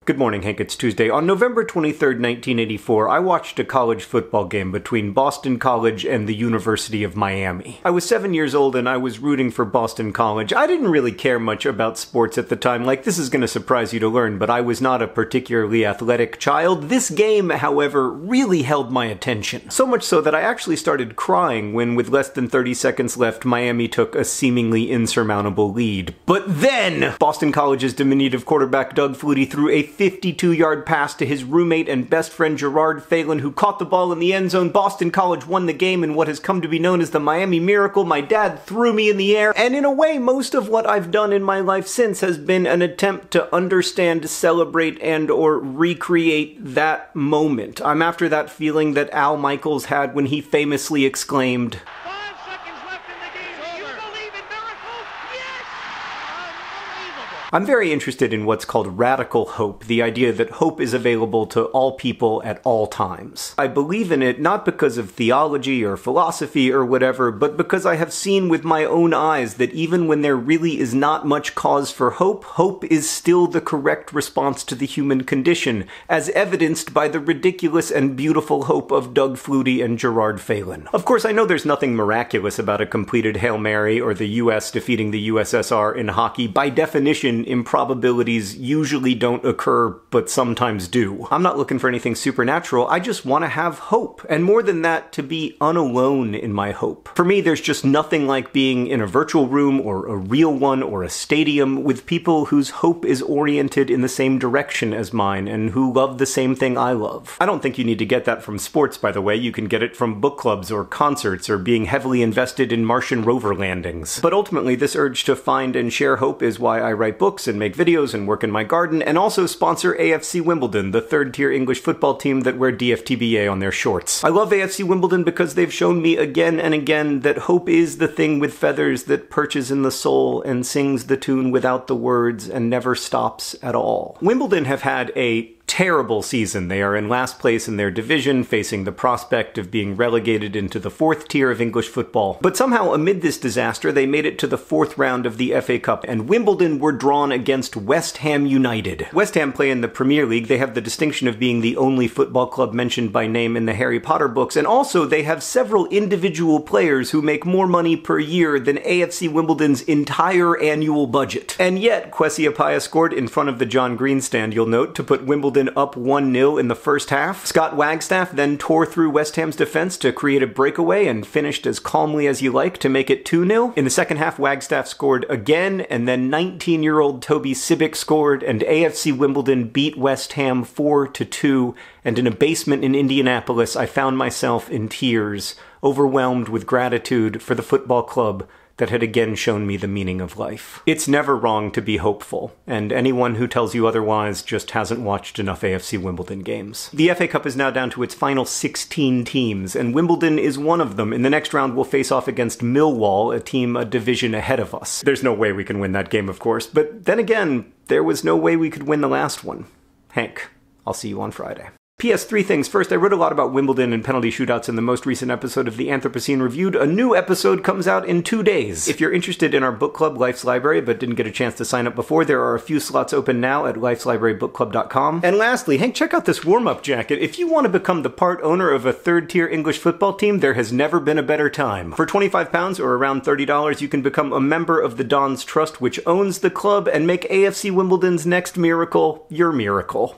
Good morning, Hank. It's Tuesday. On November 23rd, 1984, I watched a college football game between Boston College and the University of Miami. I was 7 years old and I was rooting for Boston College. I didn't really care much about sports at the time. Like, this is gonna surprise you to learn, but I was not a particularly athletic child. This game, however, really held my attention. So much so that I actually started crying when, with less than 30 seconds left, Miami took a seemingly insurmountable lead. But then, Boston College's diminutive quarterback Doug Flutie threw a 52-yard pass to his roommate and best friend Gerard Phelan, who caught the ball in the end zone. Boston College won the game in what has come to be known as the Miami Miracle. My dad threw me in the air, and in a way, most of what I've done in my life since has been an attempt to understand, celebrate, and/or recreate that moment. I'm after that feeling that Al Michaels had when he famously exclaimed, "5 seconds left in the game. Do you believe in miracles? Yes! Unbelievable!" I'm very interested in what's called radical hope, the idea that hope is available to all people at all times. I believe in it not because of theology or philosophy or whatever, but because I have seen with my own eyes that even when there really is not much cause for hope, hope is still the correct response to the human condition, as evidenced by the ridiculous and beautiful hope of Doug Flutie and Gerard Phelan. Of course, I know there's nothing miraculous about a completed Hail Mary or the US defeating the USSR in hockey. By definition, improbabilities usually don't occur, but sometimes do. I'm not looking for anything supernatural, I just want to have hope. And more than that, to be unalone in my hope. For me, there's just nothing like being in a virtual room or a real one or a stadium with people whose hope is oriented in the same direction as mine and who love the same thing I love. I don't think you need to get that from sports, by the way. You can get it from book clubs or concerts or being heavily invested in Martian rover landings. But ultimately, this urge to find and share hope is why I write books and make videos and work in my garden, and also sponsor AFC Wimbledon, the third-tier English football team that wear DFTBA on their shorts. I love AFC Wimbledon because they've shown me again and again that hope is the thing with feathers that perches in the soul and sings the tune without the words and never stops at all. Wimbledon have had a terrible season. They are in last place in their division, facing the prospect of being relegated into the fourth tier of English football. But somehow, amid this disaster, they made it to the fourth round of the FA Cup, and Wimbledon were drawn against West Ham United. West Ham play in the Premier League. They have the distinction of being the only football club mentioned by name in the Harry Potter books, and also they have several individual players who make more money per year than AFC Wimbledon's entire annual budget. And yet, Kwesi Appiah scored in front of the John Green stand, you'll note, to put Wimbledon up 1-0 in the first half. Scott Wagstaff then tore through West Ham's defense to create a breakaway and finished as calmly as you like to make it 2-0. In the second half, Wagstaff scored again, and then 19-year-old Toby Sibic scored, and AFC Wimbledon beat West Ham 4-2, and in a basement in Indianapolis, I found myself in tears, overwhelmed with gratitude for the football club that had again shown me the meaning of life. It's never wrong to be hopeful, and anyone who tells you otherwise just hasn't watched enough AFC Wimbledon games. The FA Cup is now down to its final 16 teams, and Wimbledon is one of them. In the next round, we'll face off against Millwall, a team a division ahead of us. There's no way we can win that game, of course, but then again, there was no way we could win the last one. Hank, I'll see you on Friday. P.S. 3 things. First, I wrote a lot about Wimbledon and penalty shootouts in the most recent episode of the Anthropocene Reviewed. A new episode comes out in 2 days. If you're interested in our book club, Life's Library, but didn't get a chance to sign up before, there are a few slots open now at lifeslibrarybookclub.com. And lastly, Hank, check out this warm-up jacket. If you want to become the part owner of a third-tier English football team, there has never been a better time. For £25 or around $30, you can become a member of the Don's Trust, which owns the club, and make AFC Wimbledon's next miracle your miracle.